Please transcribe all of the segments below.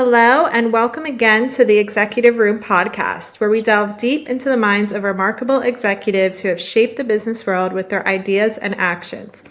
Hello, and welcome again to the Executive Room podcast, where we delve deep into the minds of remarkable executives who have shaped the business world with their ideas and actions.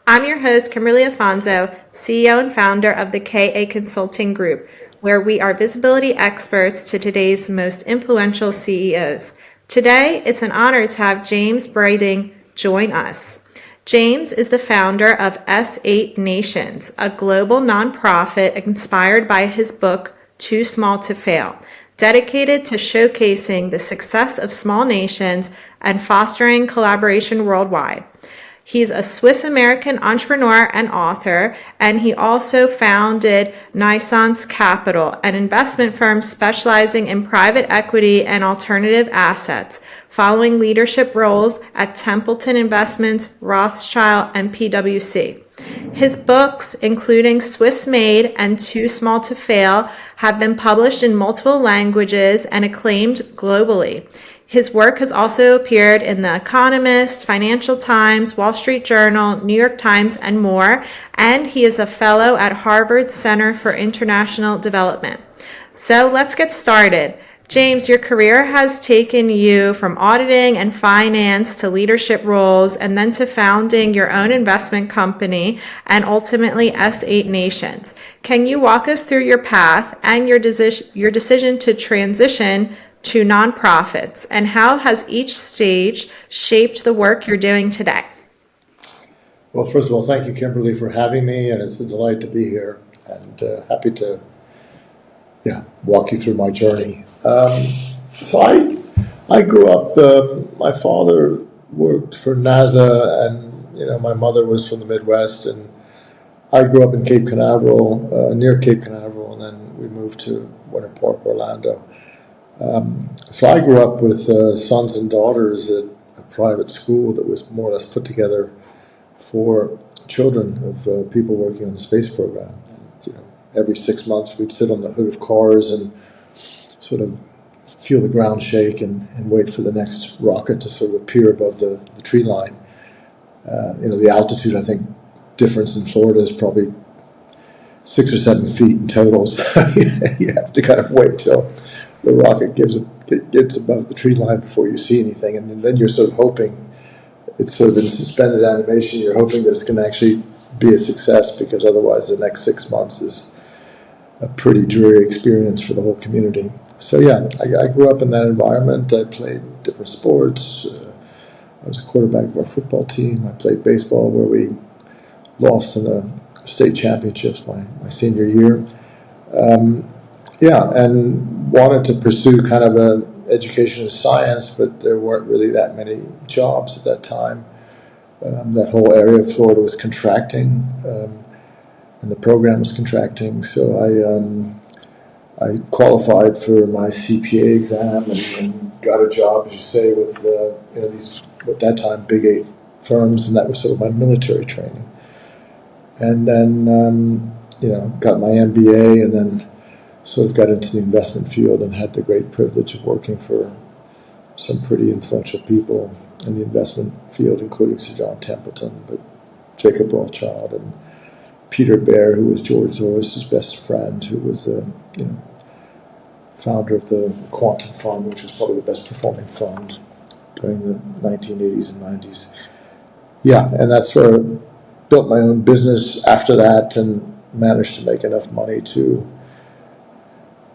I'm your host, Kimberly Afonso, CEO and founder of the KA Consulting Group, where we are visibility experts to today's most influential CEOs. Today, it's an honor to have James Breiding join us. James is the founder of S8 Nations, a global nonprofit inspired by his book, Too Small to Fail, dedicated to showcasing the success of small nations and fostering collaboration worldwide. He's a Swiss-American entrepreneur and author, and he also founded Naissance Capital, an investment firm specializing in private equity and alternative assets, following leadership roles at Templeton Investments, Rothschild, and PwC. His books, including Swiss Made and Too Small to Fail, have been published in multiple languages and acclaimed globally. His work has also appeared in The Economist, Financial Times, Wall Street Journal, New York Times, and more, and he is a fellow at Harvard Center for International Development. So let's get started. James, your career has taken you from auditing and finance to leadership roles and then to founding your own investment company and ultimately S8 Nations. Can you walk us through your path and your decision to transition to nonprofits, and how has each stage shaped the work you're doing today? Well, first of all, thank you, Kimberly, for having me, and it's a delight to be here, and happy to walk you through my journey. So I grew up, my father worked for NASA, and my mother was from the Midwest, and I grew up in Cape Canaveral, near Cape Canaveral, and then we moved to Winter Park, Orlando. So I grew up with sons and daughters at a private school that was more or less put together for children of people working on the space program. And, every 6 months we'd sit on the hood of cars and sort of feel the ground shake and wait for the next rocket to sort of appear above the tree line. The altitude, I think, difference in Florida is probably 6 or 7 feet in total. So you have to kind of wait till the rocket gets above the tree line before you see anything, and then you're sort of hoping, it's sort of in suspended animation, you're hoping that it's going to actually be a success, because otherwise the next 6 months is a pretty dreary experience for the whole community. So I grew up in that environment. I played different sports. I was a quarterback of our football team. I played baseball, where we lost in the state championships my senior year. And wanted to pursue kind of an education in science, but there weren't really that many jobs at that time. That whole area of Florida was contracting, and the program was contracting. So I qualified for my CPA exam and got a job, as you say, with these at that time Big 8 firms, and that was sort of my military training. And then got my MBA, and then sort of got into the investment field and had the great privilege of working for some pretty influential people in the investment field, including Sir John Templeton, but Jacob Rothschild and Peter Baer, who was George Soros' best friend, who was the founder of the Quantum Fund, which was probably the best performing fund during the 1980s and 90s. And that's sort of built my own business after that, and managed to make enough money to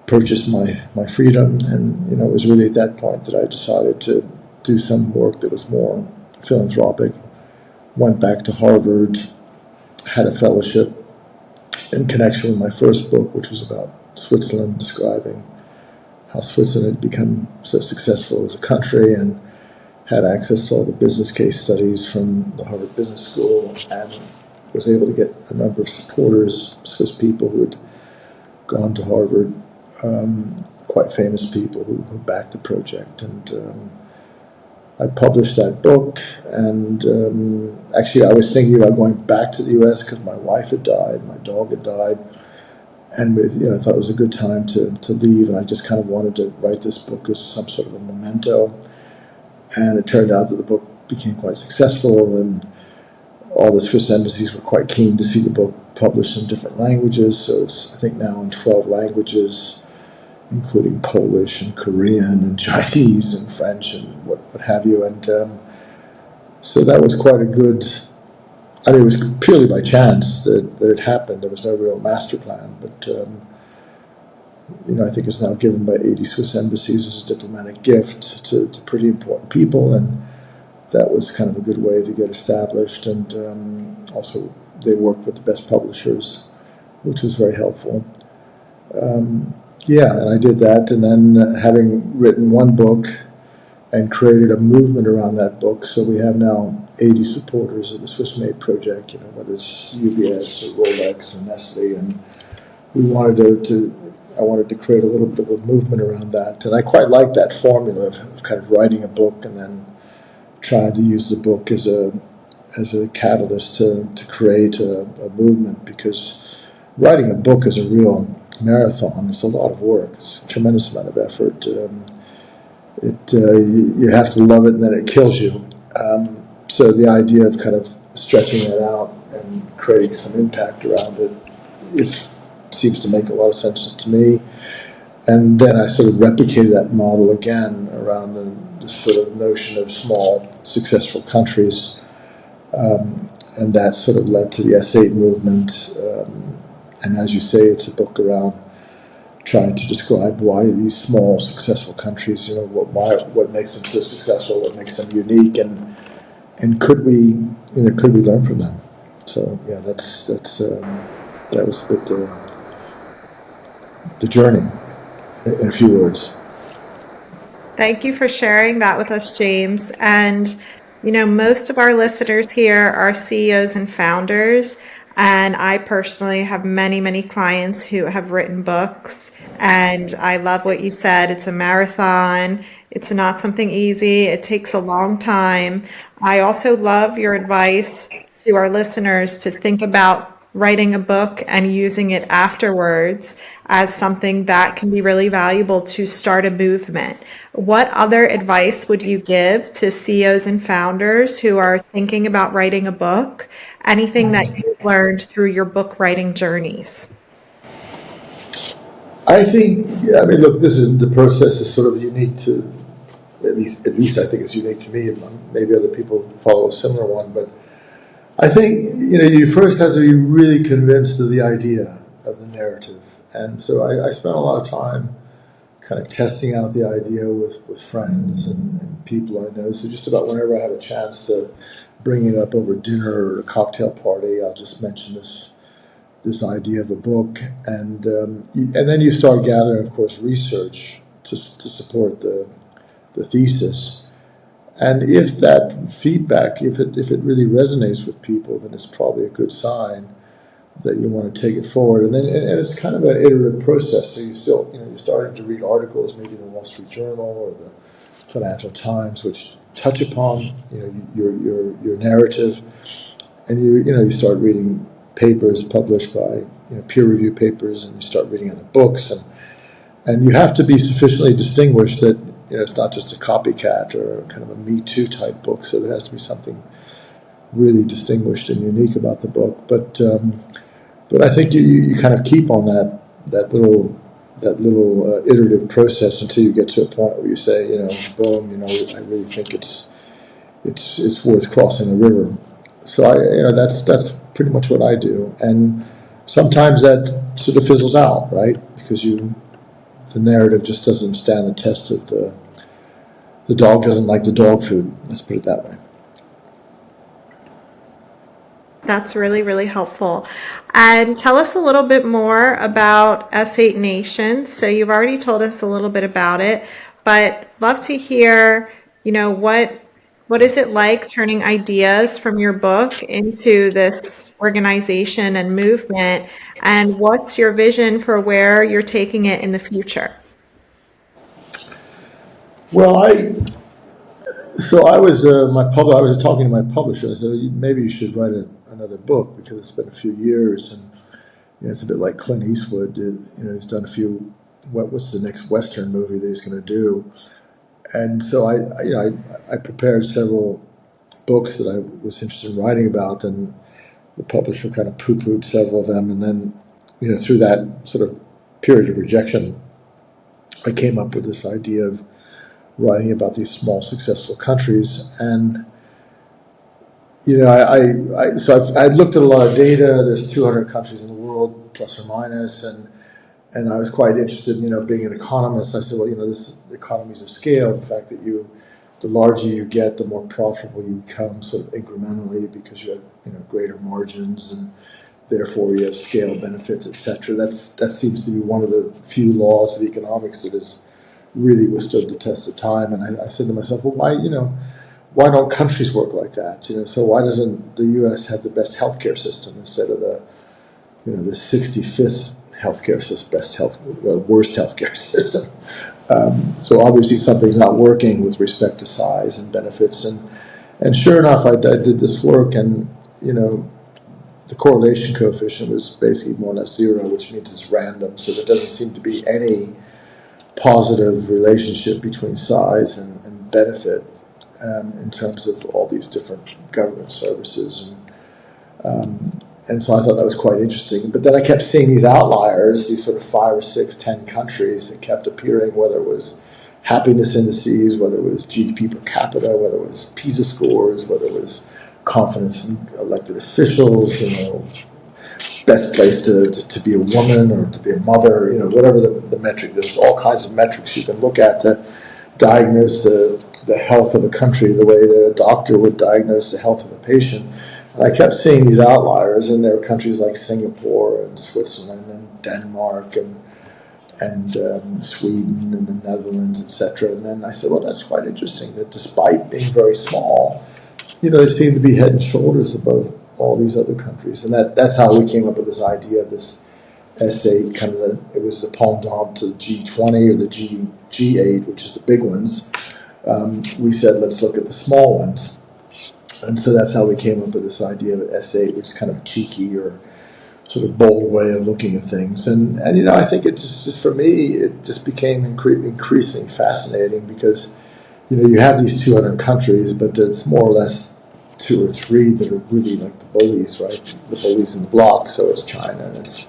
purchased my freedom, and it was really at that point that I decided to do some work that was more philanthropic. Went back to Harvard, had a fellowship in connection with my first book, which was about Switzerland, describing how Switzerland had become so successful as a country, and had access to all the business case studies from the Harvard Business School, and was able to get a number of supporters, Swiss people who had gone to Harvard, quite famous people who backed the project. And I published that book, and actually I was thinking about going back to the U.S. because my wife had died, my dog had died, and I thought it was a good time to leave, and I just kind of wanted to write this book as some sort of a memento. And it turned out that the book became quite successful, and all the Swiss embassies were quite keen to see the book published in different languages. So it's, I think, now in 12 languages, including Polish and Korean and Chinese and French and what have you. And so that was quite a good, I mean, it was purely by chance that it happened. There was no real master plan, but I think it's now given by 80 Swiss embassies as a diplomatic gift to pretty important people, and that was kind of a good way to get established. And also, they worked with the best publishers, which was very helpful. And I did that, and then having written one book and created a movement around that book, so we have now 80 supporters of the Swiss Made Project, whether it's UBS or Rolex or Nestle, and I wanted to create a little bit of a movement around that, and I quite like that formula of kind of writing a book and then trying to use the book as a catalyst to create a movement, because writing a book is a real marathon. It's a lot of work. It's a tremendous amount of effort. You have to love it, and then it kills you. So the idea of kind of stretching that out and creating some impact around it seems to make a lot of sense to me. And then I sort of replicated that model again around the sort of notion of small, successful countries. And that sort of led to the S8 movement. And as you say, it's a book around trying to describe why these small, successful countries, what makes them so successful, what makes them unique, and could we learn from them? So yeah, that was a bit the journey in a few words. Thank you for sharing that with us, James. And, most of our listeners here are CEOs and founders. And I personally have many, many clients who have written books. And I love what you said. It's a marathon. It's not something easy. It takes a long time. I also love your advice to our listeners to think about writing a book and using it afterwards as something that can be really valuable to start a movement. What other advice would you give to CEOs and founders who are thinking about writing a book? Anything that you've learned through your book writing journeys? I think, look, the process is sort of unique to, at least I think it's unique to me. Maybe other people follow a similar one, but I think, you first have to be really convinced of the idea of the narrative. And so I spent a lot of time kind of testing out the idea with friends and people I know. So just about whenever I have a chance to bring it up over dinner or a cocktail party, I'll just mention this idea of a book. And then you start gathering, of course, research to support the thesis. And if that feedback, if it really resonates with people, then it's probably a good sign that you want to take it forward. And it's kind of an iterative process. So you're starting to read articles, maybe in the Wall Street Journal or the Financial Times, which touch upon your narrative, and you start reading papers published by peer-reviewed papers, and you start reading other books, and you have to be sufficiently distinguished that it's not just a copycat or kind of a Me Too type book. So there has to be something really distinguished and unique about the book. But I think you kind of keep on that little iterative process until you get to a point where you say, boom, I really think it's worth crossing the river. So that's pretty much what I do, and sometimes that sort of fizzles out, right? Because the narrative just doesn't stand the test of the dog doesn't like the dog food. Let's put it that way. That's really, really helpful. And tell us a little bit more about S8 Nation. So you've already told us a little bit about it, but love to hear, what is it like turning ideas from your book into this organization and movement? And what's your vision for where you're taking it in the future? Well, I was talking to my publisher. I said, maybe you should write another book, because it's been a few years, and it's a bit like Clint Eastwood. He's done a few. What's the next Western movie that he's going to do? And so I prepared several books that I was interested in writing about, and the publisher kind of poo-pooed several of them, and then, through that sort of period of rejection, I came up with this idea of writing about these small, successful countries. And, I looked at a lot of data. There's 200 countries in the world, plus or minus, and I was quite interested, being an economist. I said, well, this is economies of scale, the fact that the larger you get, the more profitable you become sort of incrementally, because you have, greater margins, and therefore you have scale benefits, etc. That seems to be one of the few laws of economics that has really withstood the test of time. And I said to myself, well, why don't countries work like that? So why doesn't the U.S. have the best healthcare system instead of the 65th healthcare system, worst healthcare system? So obviously something's not working with respect to size and benefits. And sure enough, I did this work, and the correlation coefficient was basically more or less zero, which means it's random. So there doesn't seem to be any positive relationship between size and benefit in terms of all these different government services. And so I thought that was quite interesting. But then I kept seeing these outliers, these sort of 5 or 6, 10 countries that kept appearing, whether it was happiness indices, whether it was GDP per capita, whether it was PISA scores, whether it was confidence in elected officials, best place to be a woman or to be a mother, whatever the metric. There's all kinds of metrics you can look at to diagnose the health of a country the way that a doctor would diagnose the health of a patient. And I kept seeing these outliers, and there were countries like Singapore and Switzerland and Denmark and Sweden and the Netherlands, etc. And then I said, well, that's quite interesting that despite being very small, they seem to be head and shoulders above all these other countries. And that's how we came up with this idea of this S8, it was the pendant to the G20 or the G8, which is the big ones. We said, let's look at the small ones. And so that's how we came up with this idea of S8, which is kind of a cheeky or sort of bold way of looking at things. And I think it just for me, it just became increasingly fascinating because, you have these 200 countries, but there's more or less 2 or 3 that are really like the bullies, right? The bullies in the block. So it's China, and it's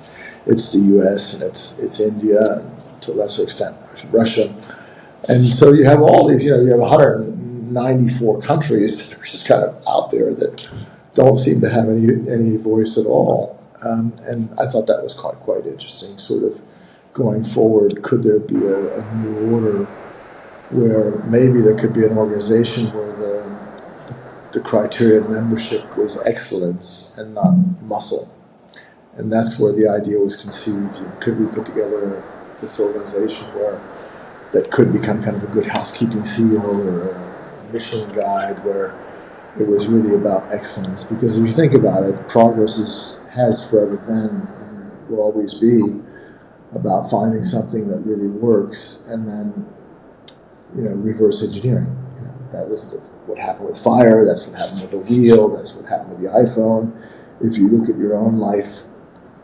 the U.S., and it's India, and to a lesser extent Russia. And so you have all these, you have 194 countries that are just kind of out there that don't seem to have any voice at all. And I thought that was quite interesting, sort of going forward. Could there be a new order where maybe there could be an organization where the criteria of membership was excellence and not muscle? And that's where the idea was conceived. Could we put together this organization that could become kind of a good housekeeping seal or a Michelin guide where it was really about excellence? Because if you think about it, progress has forever been and will always be about finding something that really works and then, reverse engineering. That was what happened with fire. That's what happened with the wheel. That's what happened with the iPhone. If you look at your own life,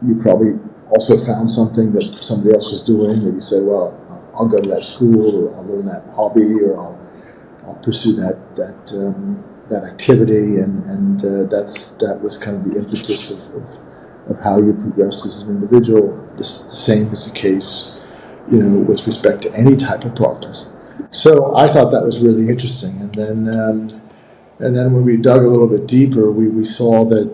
you probably also found something that somebody else was doing that you said, well, I'll go to that school, or I'll learn that hobby, or I'll pursue that activity, and that was kind of the impetus of how you progress as an individual. The same is the case, with respect to any type of progress. So I thought that was really interesting, and then when we dug a little bit deeper, we saw that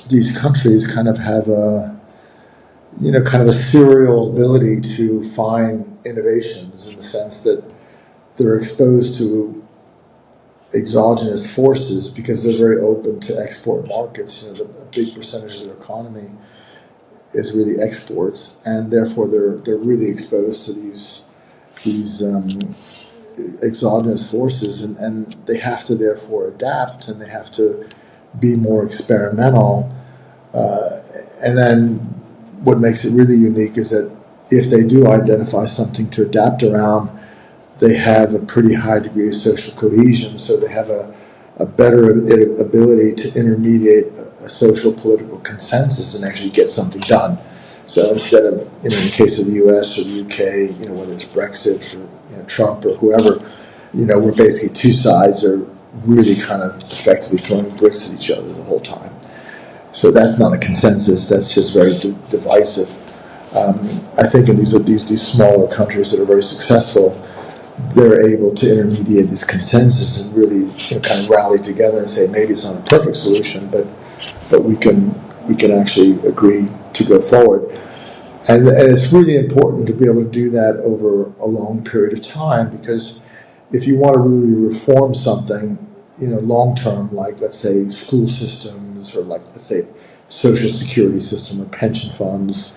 these countries kind of have kind of a serial ability to find innovations in the sense that they're exposed to exogenous forces because they're very open to export markets. A big percentage of their economy is really exports, and therefore they're really exposed to these exogenous forces, and they have to therefore adapt, and they have to be more experimental. And then what makes it really unique is that if they do identify something to adapt around, they have a pretty high degree of social cohesion, so they have a better ability to intermediate a social political consensus and actually get something done. So instead of, in the case of the U.S. or the U.K., whether it's Brexit or Trump or whoever, where basically two sides are really kind of effectively throwing bricks at each other the whole time. So that's not a consensus. That's just very divisive. I think in these smaller countries that are very successful, they're able to intermediate this consensus and really kind of rally together and say maybe it's not a perfect solution, but we can actually agree to go forward. And it's really important to be able to do that over a long period of time, because if you want to really reform something, long term, like let's say school systems, or like let's say social security system or pension funds,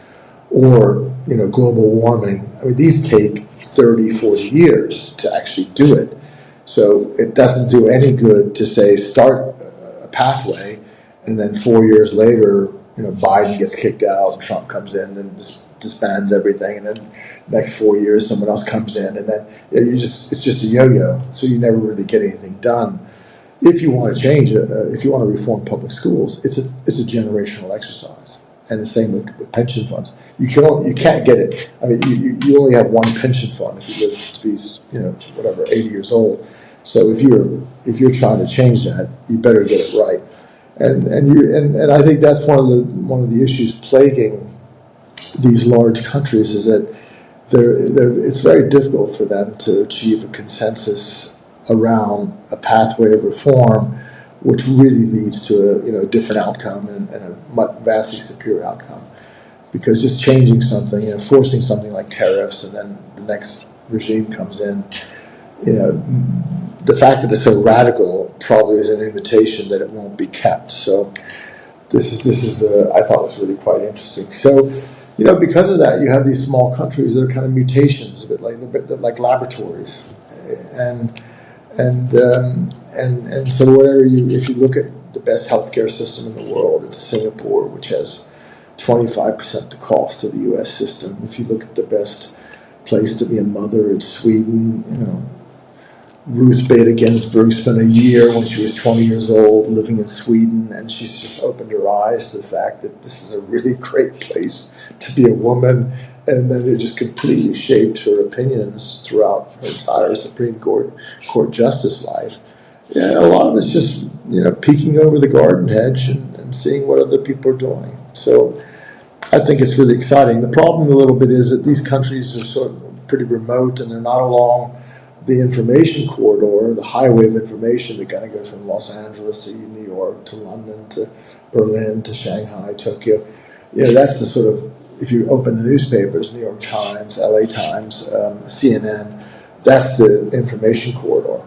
or global warming. I mean, these take 30, 40 years to actually do it. So it doesn't do any good to say start a pathway, and then 4 years later, Biden gets kicked out and Trump comes in and disbands everything, and then next 4 years someone else comes in, and then it's just a yo-yo. So you never really get anything done. If you want to change it, if you want to reform public schools, it's a generational exercise. And the same with pension funds. You can't get it. I mean, you only have one pension fund if you live to be 80 years old. So if you're trying to change that, you better get it right. And I think that's one of the issues plaguing these large countries, is that it's very difficult for them to achieve a consensus around a pathway of reform, which really leads to a different outcome and a vastly superior outcome. Because just changing something, forcing something like tariffs, and then the next regime comes in, the fact that it's so radical probably is an invitation that it won't be kept. So this is I thought was really quite interesting. So because of that, you have these small countries that are kind of mutations, a bit like laboratories, and so if you look at the best healthcare system in the world, it's Singapore, which has 25% the cost of the U.S. system. If you look at the best place to be a mother, it's Sweden. Ruth Bader Ginsburg spent a year when she was 20 years old living in Sweden, and she's just opened her eyes to the fact that this is a really great place to be a woman. And then it just completely shaped her opinions throughout her entire Supreme Court justice life. And a lot of it's just, peeking over the garden hedge and seeing what other people are doing. So I think it's really exciting. The problem a little bit is that these countries are sort of pretty remote, and they're not along the information corridor, the highway of information that kind of goes from Los Angeles to New York to London to Berlin to Shanghai, Tokyo. That's the sort of, if you open the newspapers, New York Times, LA Times, CNN, that's the information corridor.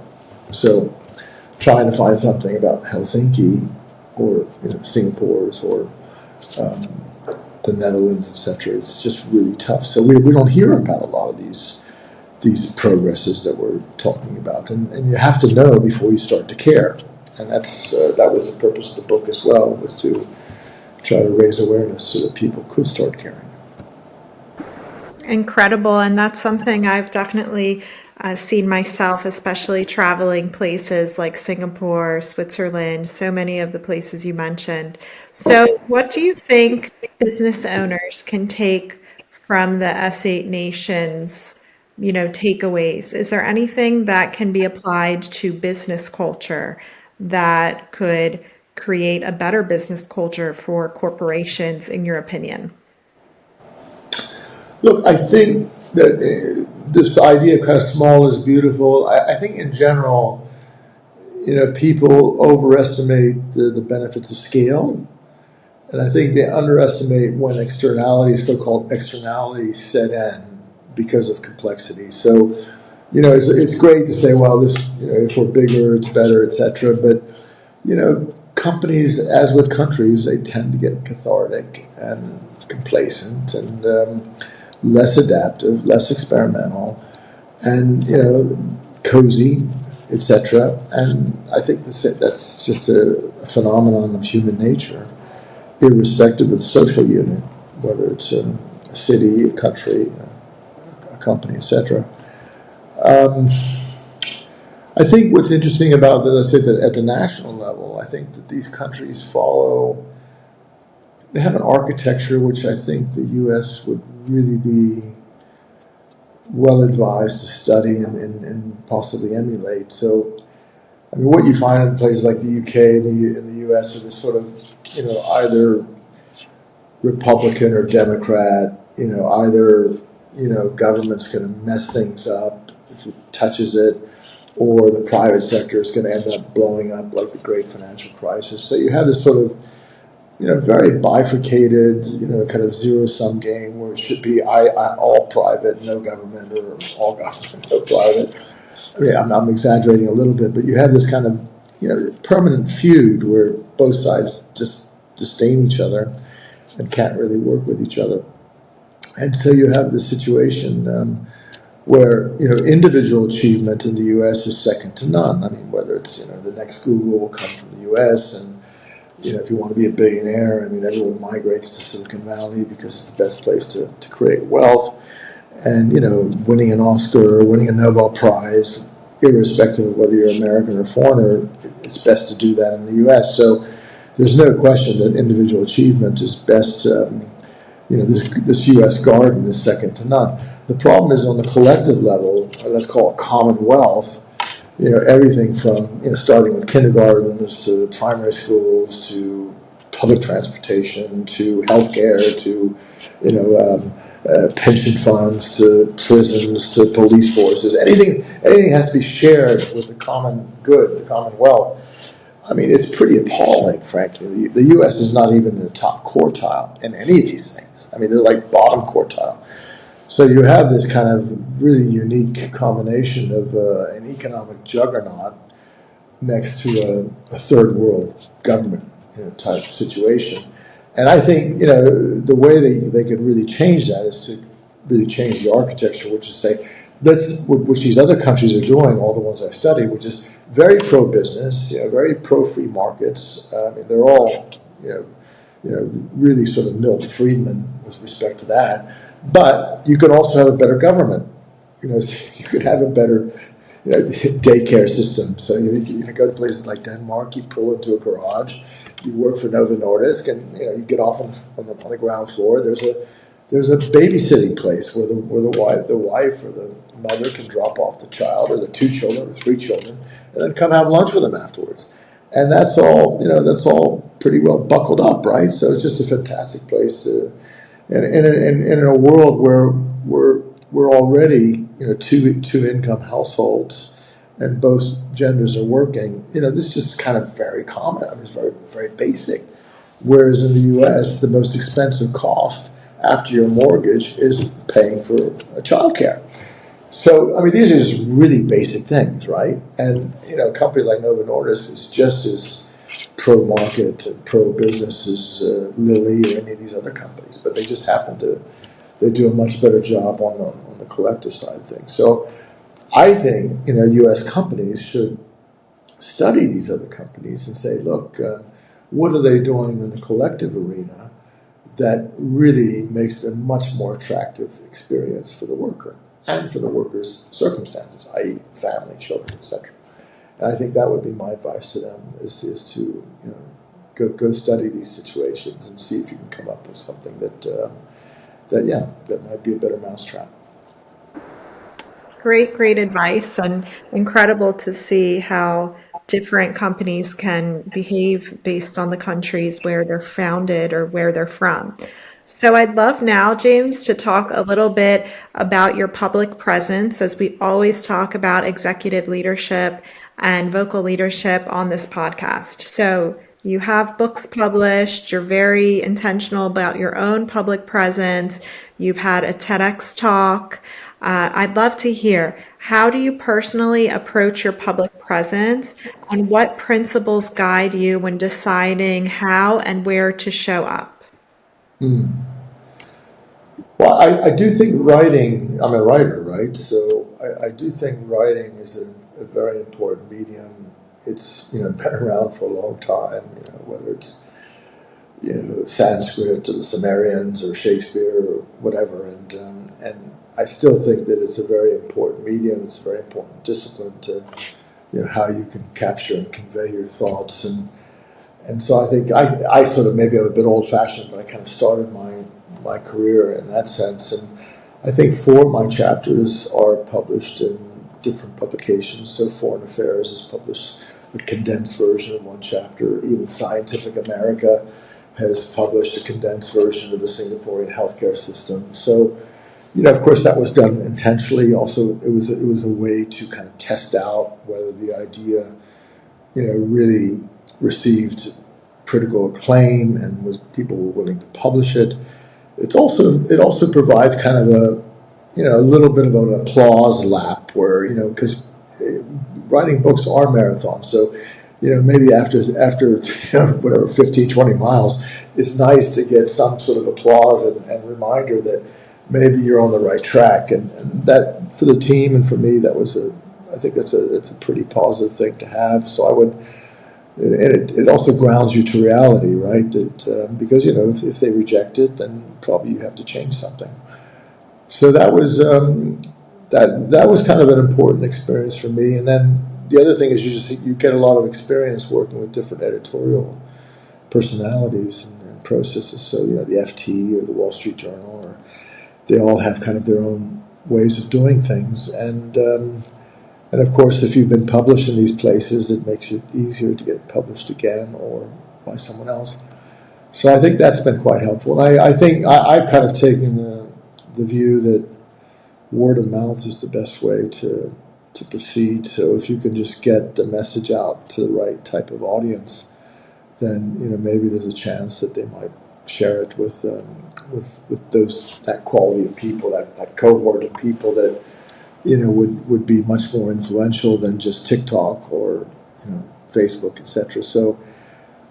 So trying to find something about Helsinki or Singapore or the Netherlands, etc., it's just really tough. So we don't hear about a lot of these progresses that we're talking about, and you have to know before you start to care. And that was the purpose of the book as well, was to try to raise awareness so that people could start caring. Incredible. And that's something I've definitely seen myself, especially traveling places like Singapore, Switzerland, so many of the places you mentioned. So what do you think business owners can take from the S8 nations, takeaways? Is there anything that can be applied to business culture that could create a better business culture for corporations, in your opinion? Look, I think that this idea of kind of small is beautiful. I think in general, people overestimate the benefits of scale. And I think they underestimate when externalities, so-called externalities, set in because of complexity. So, it's great to say, well, this, if we're bigger, it's better, etc. But, companies, as with countries, they tend to get cathartic and complacent and less adaptive, less experimental, and cozy, etc. And I think that's just a phenomenon of human nature, irrespective of the social unit, whether it's a city, a country, a company, etc. I think what's interesting about let's say that at the national level, I think that these countries they have an architecture which I think the U.S. would really be well advised to study and possibly emulate. So, I mean, what you find in places like the UK and the US are this sort of either Republican or Democrat, either, government's going to mess things up if it touches it, or the private sector is going to end up blowing up like the great financial crisis. So you have this sort of, very bifurcated, kind of zero-sum game where it should be all private, no government, or all government, no private. I mean, I'm exaggerating a little bit, but you have this kind of, permanent feud where both sides just disdain each other and can't really work with each other. And so you have this situation where, individual achievement in the U.S. is second to none. I mean, whether it's, the next Google will come from the U.S. and, if you want to be a billionaire, I mean, everyone migrates to Silicon Valley because it's the best place to create wealth. And, winning an Oscar or winning a Nobel Prize, irrespective of whether you're American or foreigner, it's best to do that in the U.S. So there's no question that individual achievement is best. This U.S. garden is second to none. The problem is on the collective level, or let's call it commonwealth. Everything from starting with kindergartens to primary schools to public transportation to healthcare to pension funds to prisons to police forces. Anything has to be shared with the common good, the commonwealth. I mean, it's pretty appalling, frankly. The U.S. is not even in the top quartile in any of these things. I mean, they're like bottom quartile. So you have this kind of really unique combination of an economic juggernaut next to a third world government type situation. And I think, the way they could really change that is to really change the architecture, which is say, which these other countries are doing, all the ones I studied, which is very pro-business, very pro-free markets. I mean, they're all, really sort of Milton Friedman with respect to that. But you could also have a better government. You could have a better, daycare system. So you go to places like Denmark, you pull into a garage, you work for Novo Nordisk, and you get off on the ground floor. There's a babysitting place where the wife or the mother can drop off the child or the two children or three children, and then come have lunch with them afterwards. And that's all pretty well buckled up, right? So it's just a fantastic place to. And in a world where we're already two income households and both genders are working, this is just kind of very common. I mean, it's very, very basic. Whereas in the U.S., the most expensive cost after your mortgage is paying for child care. So, I mean, these are just really basic things, right? And, a company like Novo Nordisk is just as pro-market and pro-business as Lilly or any of these other companies, but they just they do a much better job on the collective side of things. So I think, U.S. companies should study these other companies and say, look, what are they doing in the collective arena that really makes a much more attractive experience for the worker and for the worker's circumstances, i.e. family, children, etc. And I think that would be my advice to them is to go study these situations and see if you can come up with something that might be a better mousetrap. Great advice, and incredible to see how different companies can behave based on the countries where they're founded or where they're from. So I'd love now, James, to talk a little bit about your public presence, as we always talk about executive leadership and vocal leadership on this podcast. So you have books published, you're very intentional about your own public presence, you've had a TEDx talk. I'd love to hear, how do you personally approach your public presence, and what principles guide you when deciding how and where to show up? Well, I do think writing, I'm a writer, right? So I do think writing is a very important medium. It's, been around for a long time, whether it's, Sanskrit or the Sumerians or Shakespeare or whatever. And I still think that it's a very important medium. It's a very important discipline to, how you can capture and convey your thoughts. And so I think I sort of, maybe I'm a bit old-fashioned, but I kind of started my career in that sense. And I think 4 of my chapters are published in different publications. So Foreign Affairs is published a condensed version of one chapter. Even Scientific America has published a condensed version of the Singaporean healthcare system. So, of course, that was done intentionally. Also, it was a way to kind of test out whether the idea, really received critical acclaim and was people were willing to publish it. It also provides kind of a little bit of an applause lap where because writing books are marathons, so maybe after whatever 15, 20 miles, it's nice to get some sort of applause and reminder that maybe you're on the right track, and that for the team and for me, I think it's a pretty positive thing to have. So I would. And it also grounds you to reality, right? That because if they reject it, then probably you have to change something. So that was that was kind of an important experience for me. And then the other thing is you get a lot of experience working with different editorial personalities and processes. So the FT or the Wall Street Journal, or they all have kind of their own ways of doing things, and of course, if you've been published in these places, it makes it easier to get published again or by someone else. So I think that's been quite helpful. And I think I've kind of taken the view that word of mouth is the best way to proceed. So if you can just get the message out to the right type of audience, then maybe there's a chance that they might share it with that quality of people, that cohort of people that would be much more influential than just TikTok or Facebook, etc. So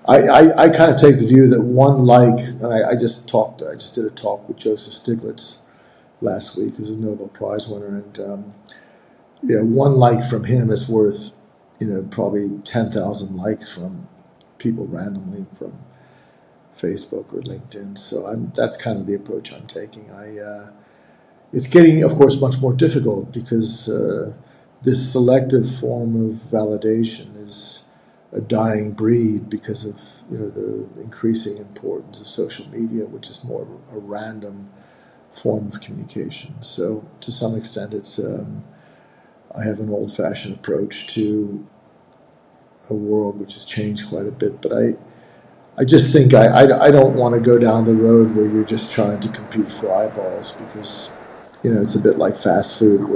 I kind of take the view that one like, and I just did a talk with Joseph Stiglitz last week, who's a Nobel Prize winner, and one like from him is worth probably 10,000 likes from people randomly from Facebook or LinkedIn. So that's kind of the approach I'm taking. It's getting, of course, much more difficult because this selective form of validation is a dying breed because of the increasing importance of social media, which is more a random form of communication. So to some extent, it's I have an old-fashioned approach to a world which has changed quite a bit, but I just think I don't want to go down the road where you're just trying to compete for eyeballs, because it's a bit like fast food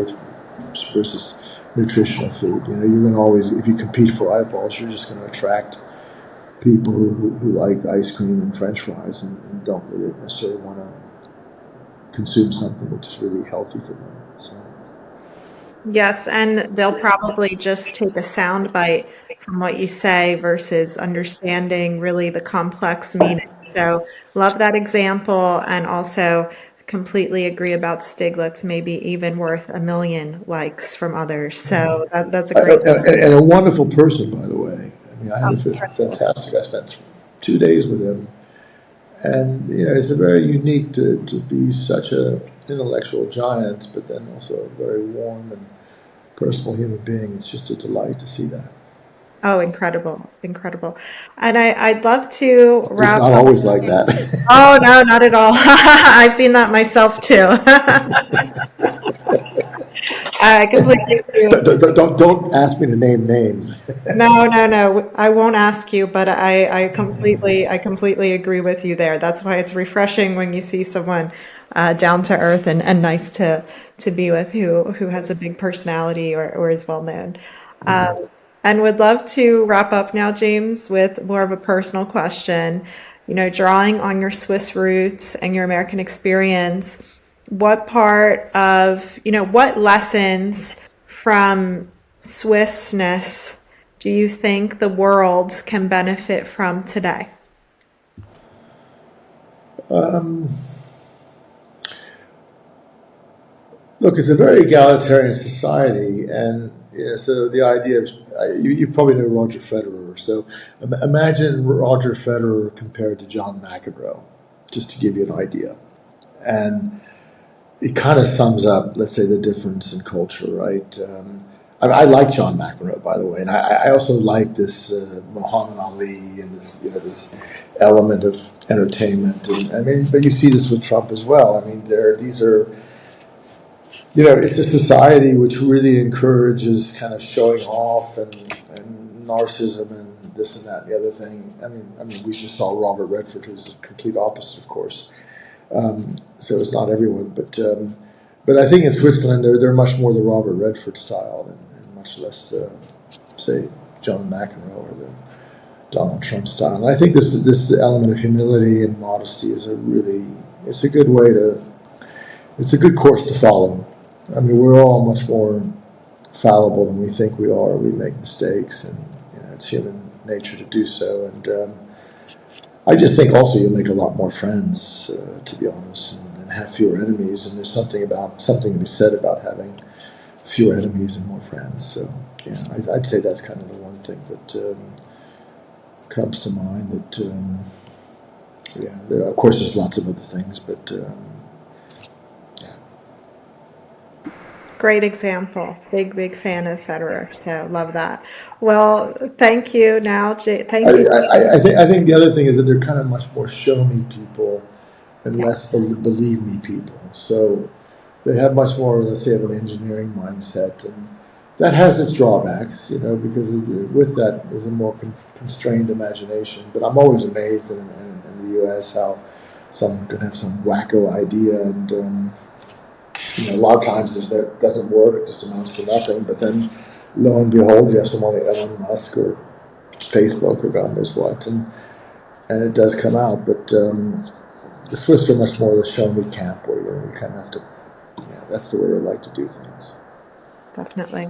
versus nutritional food. You're going to always, if you compete for eyeballs, you're just going to attract people who like ice cream and French fries and don't really necessarily want to consume something which is really healthy for them. So. Yes, and they'll probably just take a sound bite from what you say versus understanding really the complex meaning. So love that example, and also completely agree about Stiglitz, maybe even worth 1 million likes from others. So that's a great. And a wonderful person, by the way. I mean, I had a fantastic. I spent 2 days with him, and it's a very unique to be such a intellectual giant, but then also a very warm and personal human being. It's just a delight to see that. Oh, incredible, incredible. And I'd love to It's wrap not up. always like that. Oh, no, not at all. I've seen that myself too. I completely agree. Don't ask me to name names. No, no, no. I won't ask you, but I completely agree with you there. That's why it's refreshing when you see someone down to earth and nice to be with, who has a big personality or is well known. And would love to wrap up now, James, with more of a personal question. Drawing on your Swiss roots and your American experience, what what lessons from Swissness do you think the world can benefit from today? Look, it's a very egalitarian society, and so the idea of you probably know Roger Federer. So imagine Roger Federer compared to John McEnroe, just to give you an idea, and it kind of sums up, let's say, the difference in culture, right? I like John McEnroe, by the way, and I also like this Muhammad Ali and this element of entertainment, and I mean, but you see this with Trump as well. I mean, these are. It's a society which really encourages kind of showing off and narcissism and this and that and the other thing. I mean, we just saw Robert Redford, who's the complete opposite, of course. So it's not everyone, but I think in Switzerland they're much more the Robert Redford style and much less, say, John McEnroe or the Donald Trump style. And I think this element of humility and modesty is it's a good way to, it's a good course to follow. I mean, we're all much more fallible than we think we are. We make mistakes, and it's human nature to do so. And I just think also you'll make a lot more friends, to be honest, and have fewer enemies. And there's something to be said about having fewer enemies and more friends. So yeah, I'd say that's kind of the one thing that comes to mind. That of course there's lots of other things, but yeah. Great example. Big fan of Federer. So love that. Well, thank you. Now, thank you. I think the other thing is that they're kind of much more show me people and less believe me people. So they have much more, let's say, of an engineering mindset, and that has its drawbacks, because with that is a more constrained imagination. But I'm always amazed in the U.S. how someone can have some wacko idea, and a lot of times it doesn't work; it just amounts to nothing. But then, lo and behold, you have someone like Elon Musk or Facebook or God knows what, and it does come out. But the Swiss are much more the show me camp, where you kind of have to. Yeah, that's the way they like to do things. Definitely.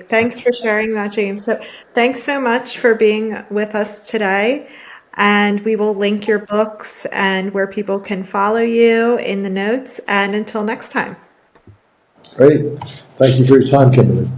Thanks for sharing that, James. So thanks so much for being with us today. And we will link your books and where people can follow you in the notes. And until next time. Great. Thank you for your time, Kimberly.